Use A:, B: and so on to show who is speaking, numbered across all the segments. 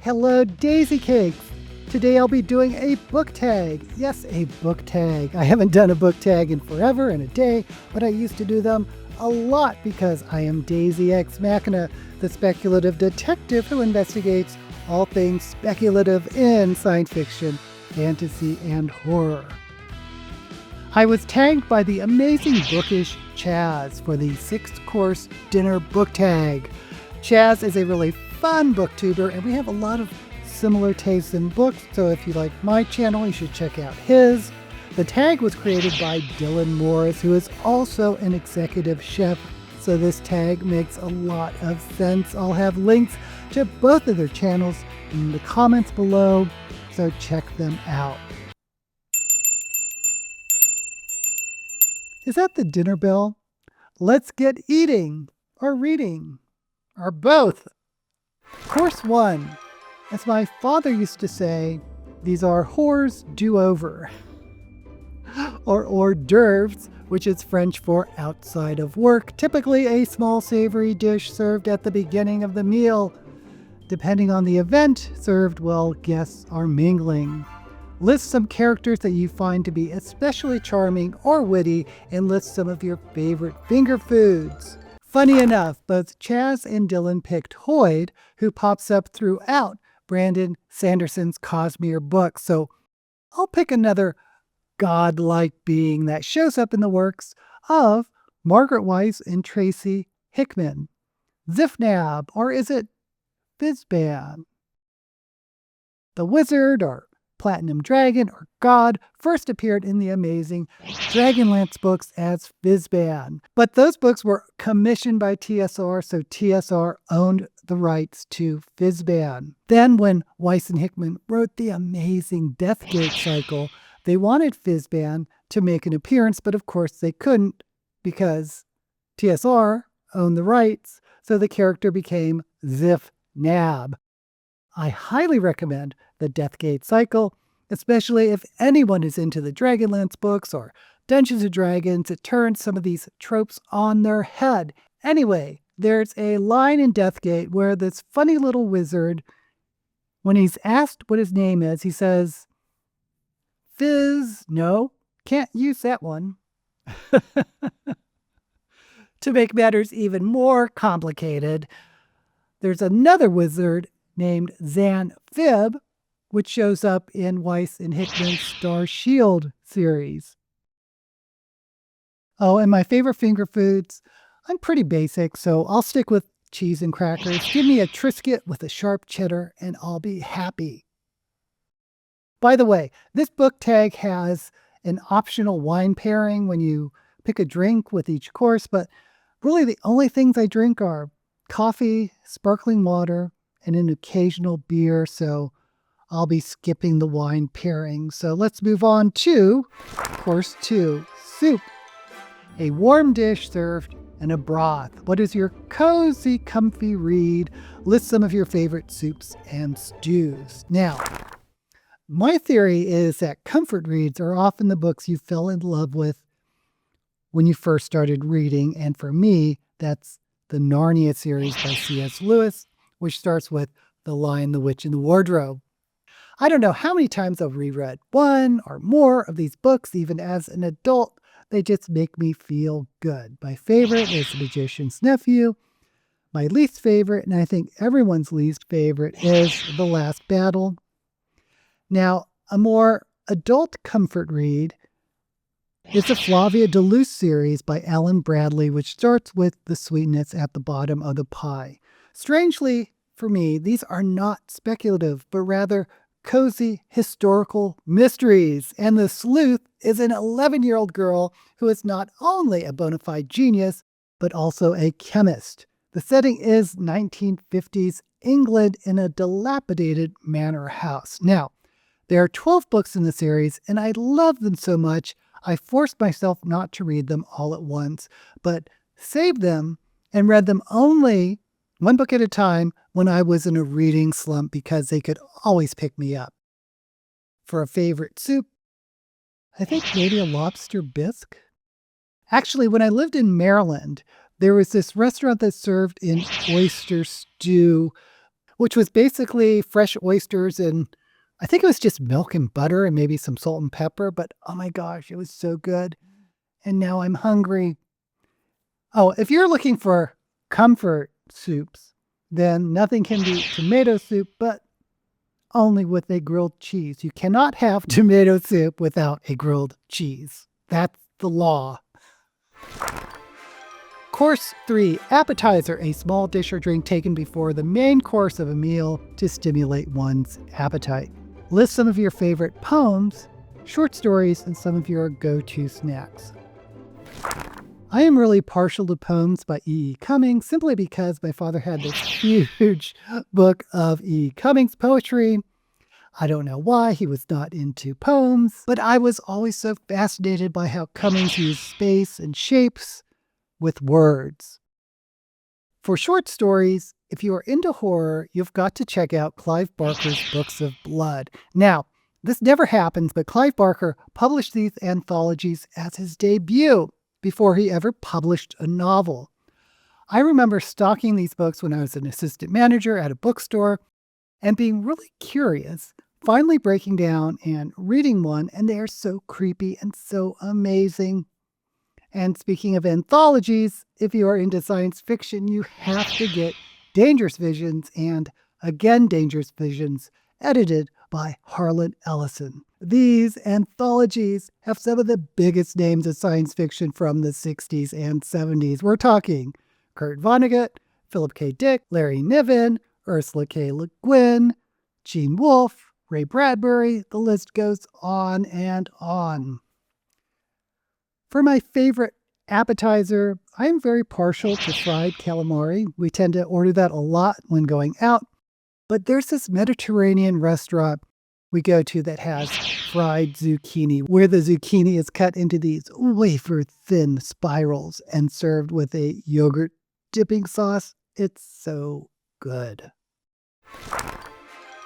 A: Hello, Daisy Cakes! Today I'll be doing a book tag. Yes, a book tag. I haven't done a book tag in forever and a day, but I used to do them a lot because I am Daisy Ex Machina, the speculative detective who investigates all things speculative in science fiction, fantasy, and horror. I was tagged by the amazing bookish Chaz for the 6-course dinner book tag. Chaz is a really fun booktuber, and we have a lot of similar tastes in books, so if you like my channel, you should check out his. The tag was created by Dylan Morris, who is also an executive chef, so this tag makes a lot of sense. I'll have links to both of their channels in the comments below, so check them out. Is that the dinner bell? Let's get eating, or reading, or both. Course 1. As my father used to say, these are hors do-over, or hors d'oeuvres, which is French for outside of work, typically a small savory dish served at the beginning of the meal. Depending on the event, served while guests are mingling. List some characters that you find to be especially charming or witty, and list some of your favorite finger foods. Funny enough, both Chaz and Dylan picked Hoyd, who pops up throughout Brandon Sanderson's Cosmere book, so I'll pick another godlike being that shows up in the works of Margaret Weiss and Tracy Hickman. Zifnab, or is it Fizban? The wizard, or Platinum Dragon, or God, first appeared in the amazing Dragonlance books as Fizban. But those books were commissioned by TSR, so TSR owned the rights to Fizban. Then when Weiss and Hickman wrote the amazing Deathgate cycle, they wanted Fizban to make an appearance, but of course they couldn't because TSR owned the rights, so the character became Zifnab. I highly recommend the Deathgate cycle, especially if anyone is into the Dragonlance books or Dungeons & Dragons. It turns some of these tropes on their head. Anyway, there's a line in Deathgate where this funny little wizard, when he's asked what his name is, he says, Fizz, no, can't use that one. To make matters even more complicated, there's another wizard named Zan Fib, which shows up in Weiss and Hickman's Star Shield series. Oh, and my favorite finger foods, I'm pretty basic, so I'll stick with cheese and crackers. Give me a Triscuit with a sharp cheddar, and I'll be happy. By the way, this book tag has an optional wine pairing when you pick a drink with each course, but really the only things I drink are coffee, sparkling water, and an occasional beer, so I'll be skipping the wine pairing. So let's move on to Course 2, soup. A warm dish served in a broth. What is your cozy, comfy read? List some of your favorite soups and stews. Now, my theory is that comfort reads are often the books you fell in love with when you first started reading, and for me, that's the Narnia series by C.S. Lewis, which starts with The Lion, the Witch, and the Wardrobe. I don't know how many times I've reread one or more of these books, even as an adult. They just make me feel good. My favorite is The Magician's Nephew. My least favorite, and I think everyone's least favorite, is The Last Battle. Now, a more adult comfort read is the Flavia de Luce series by Alan Bradley, which starts with the sweetness at the bottom of the pie. Strangely, for me, these are not speculative, but rather cozy historical mysteries. And the sleuth is an 11-year-old girl who is not only a bona fide genius, but also a chemist. The setting is 1950s England in a dilapidated manor house. Now, there are 12 books in the series, and I love them so much, I forced myself not to read them all at once, but saved them and read them only one book at a time when I was in a reading slump because they could always pick me up. For a favorite soup, I think maybe a lobster bisque. Actually, when I lived in Maryland, there was this restaurant that served an oyster stew which was basically fresh oysters and I think it was just milk and butter and maybe some salt and pepper, but oh my gosh, it was so good. And now I'm hungry. Oh, if you're looking for comfort soups, then nothing can beat tomato soup, but only with a grilled cheese. You cannot have tomato soup without a grilled cheese. That's the law. Course 3, appetizer, a small dish or drink taken before the main course of a meal to stimulate one's appetite. List some of your favorite poems, short stories, and some of your go-to snacks. I am really partial to poems by E. E. Cummings simply because my father had this huge book of E. E. Cummings poetry. I don't know why he was not into poems, but I was always so fascinated by how Cummings used space and shapes with words. For short stories, if you are into horror, you've got to check out Clive Barker's Books of Blood. Now, this never happens, but Clive Barker published these anthologies as his debut before he ever published a novel. I remember stocking these books when I was an assistant manager at a bookstore and being really curious, finally breaking down and reading one, and they are so creepy and so amazing. And speaking of anthologies, if you are into science fiction, you have to get Dangerous Visions and Again Dangerous Visions, edited by Harlan Ellison. These anthologies have some of the biggest names of science fiction from the 60s and 70s. We're talking Kurt Vonnegut, Philip K. Dick, Larry Niven, Ursula K. Le Guin, Gene Wolfe, Ray Bradbury. The list goes on and on. For my favorite appetizer, I am very partial to fried calamari. We tend to order that a lot when going out. But there's this Mediterranean restaurant we go to that has fried zucchini, where the zucchini is cut into these wafer-thin spirals and served with a yogurt dipping sauce. It's so good.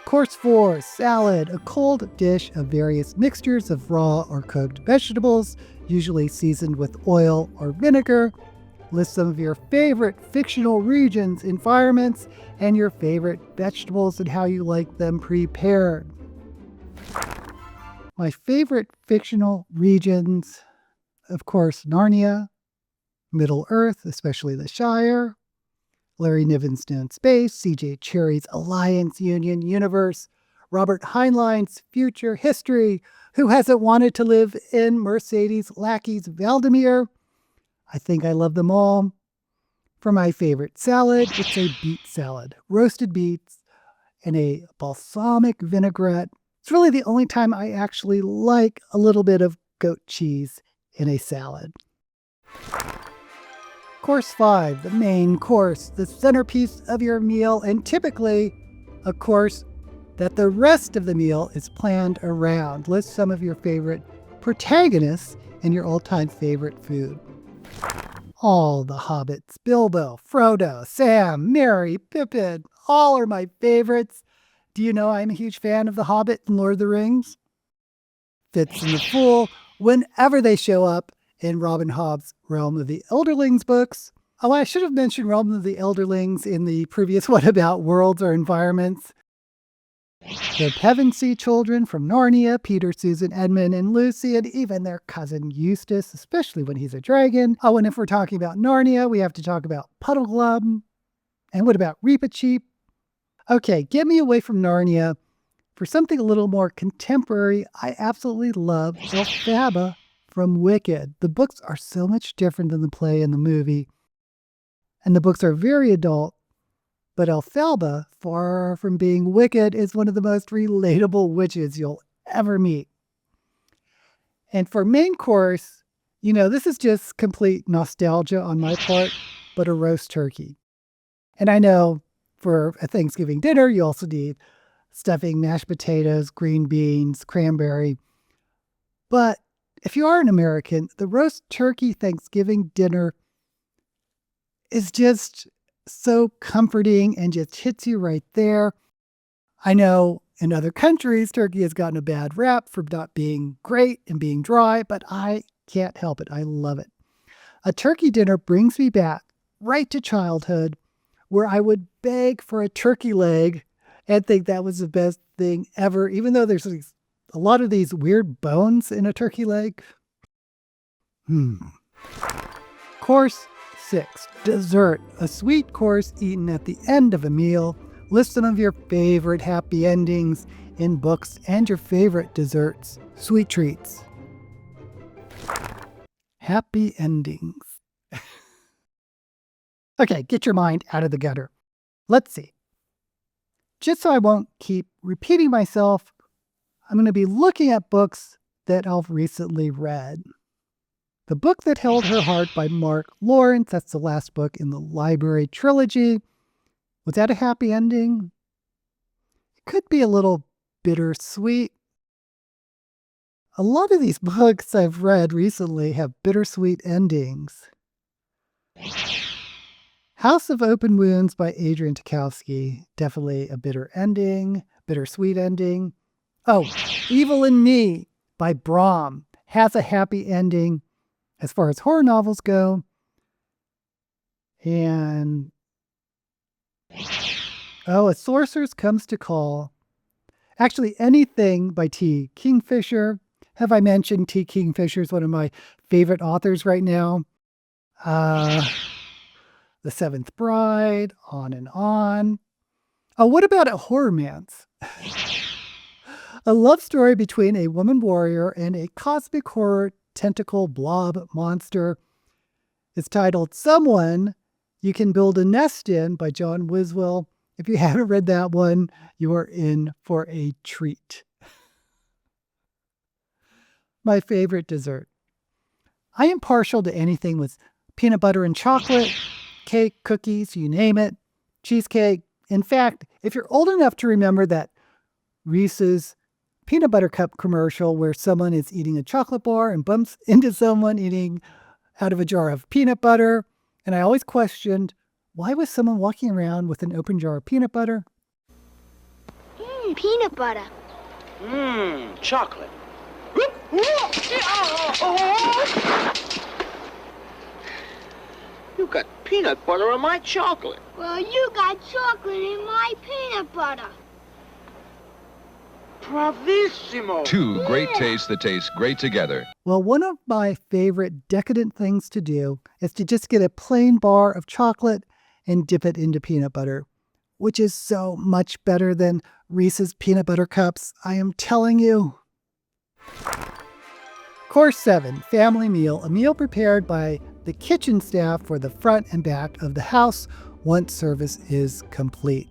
A: Course 4, salad, a cold dish of various mixtures of raw or cooked vegetables, usually seasoned with oil or vinegar. List some of your favorite fictional regions, environments, and your favorite vegetables and how you like them prepared. My favorite fictional regions, of course, Narnia, Middle Earth, especially the Shire, Larry Niven's Known Space, C.J. Cherry's Alliance Union Universe, Robert Heinlein's Future History, Who Hasn't Wanted to Live in Mercedes Lackey's Valdemir. I think I love them all. For my favorite salad, it's a beet salad. Roasted beets and a balsamic vinaigrette. It's really the only time I actually like a little bit of goat cheese in a salad. Course 5, the main course, the centerpiece of your meal, and typically a course that the rest of the meal is planned around. List some of your favorite protagonists and your all-time favorite food. All the hobbits, Bilbo, Frodo, Sam, Merry, Pippin, all are my favorites. Do you know I'm a huge fan of The Hobbit and Lord of the Rings? Fitz and the Fool, whenever they show up in Robin Hobb's Realm of the Elderlings books. Oh, I should have mentioned Realm of the Elderlings in the previous one about worlds or environments. The Pevensey children from Narnia, Peter, Susan, Edmund, and Lucy, and even their cousin Eustace, especially when he's a dragon. Oh, and if we're talking about Narnia, we have to talk about Puddleglum. And what about Reepicheep? Okay, get me away from Narnia. For something a little more contemporary, I absolutely love Elphaba from Wicked. The books are so much different than the play and the movie. And the books are very adult. But Elphaba, far from being wicked, is one of the most relatable witches you'll ever meet. And for main course, this is just complete nostalgia on my part, but a roast turkey. And I know for a Thanksgiving dinner, you also need stuffing, mashed potatoes, green beans, cranberry. But if you are an American, the roast turkey Thanksgiving dinner is just so comforting and just hits you right there. I know in other countries, turkey has gotten a bad rap for not being great and being dry, but I can't help it. I love it. A turkey dinner brings me back right to childhood, where I would beg for a turkey leg and think that was the best thing ever, even though there's a lot of these weird bones in a turkey leg. Course 6, dessert. A sweet course eaten at the end of a meal. List some of your favorite happy endings in books and your favorite desserts, sweet treats. Happy endings. Okay, get your mind out of the gutter. Let's see. Just so I won't keep repeating myself, I'm going to be looking at books that I've recently read. The Book That Held Her Heart by Mark Lawrence, that's the last book in the library trilogy. Was that a happy ending? It could be a little bittersweet. A lot of these books I've read recently have bittersweet endings. House of Open Wounds by Adrian Tchaikovsky, definitely a bittersweet ending. Oh, Evil in Me by Brahm has a happy ending as far as horror novels go. And A Sorceress Comes to Call. Actually, anything by T. Kingfisher. Have I mentioned T. Kingfisher is one of my favorite authors right now? The Seventh Bride, on and on. Oh, what about a horror-mance? A love story between a woman warrior and a cosmic horror tentacle blob monster. It's titled Someone You Can Build a Nest In by John Wiswell. If you haven't read that one, you are in for a treat. My favorite dessert. I am partial to anything with peanut butter and chocolate, cake, cookies, you name it, cheesecake. In fact, if you're old enough to remember that Reese's peanut butter cup commercial where someone is eating a chocolate bar and bumps into someone eating out of a jar of peanut butter, and I always questioned, why was someone walking around with an open jar of peanut butter?
B: Peanut butter.
C: Chocolate. You got peanut butter on my chocolate.
B: Well, you got chocolate in my peanut butter.
C: Bravissimo.
D: Two great tastes that taste great together.
A: Well, one of my favorite decadent things to do is to just get a plain bar of chocolate and dip it into peanut butter, which is so much better than Reese's peanut butter cups, I am telling you. Course 7, family meal, a meal prepared by the kitchen staff for the front and back of the house once service is complete.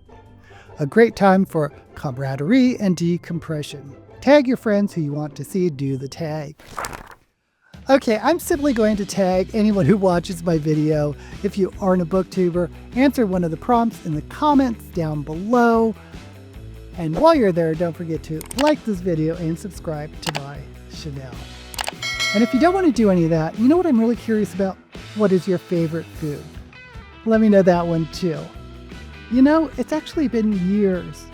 A: A great time for camaraderie and decompression. Tag your friends who you want to see do the tag. Okay, I'm simply going to tag anyone who watches my video. If you aren't a booktuber, answer one of the prompts in the comments down below. And while you're there, don't forget to like this video and subscribe to my channel. And if you don't want to do any of that, you know what I'm really curious about? What is your favorite food? Let me know that one too. You know, it's actually been years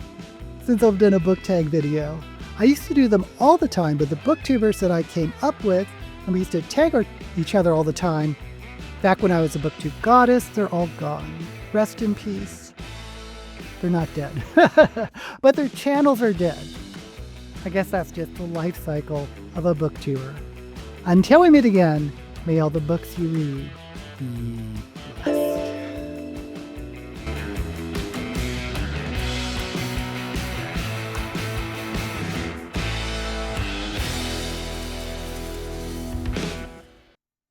A: since I've done a book tag video. I used to do them all the time, but the booktubers that I came up with, and we used to tag each other all the time, back when I was a booktube goddess, they're all gone. Rest in peace. They're not dead. But their channels are dead. I guess that's just the life cycle of a booktuber. Until we meet again, may all the books you read be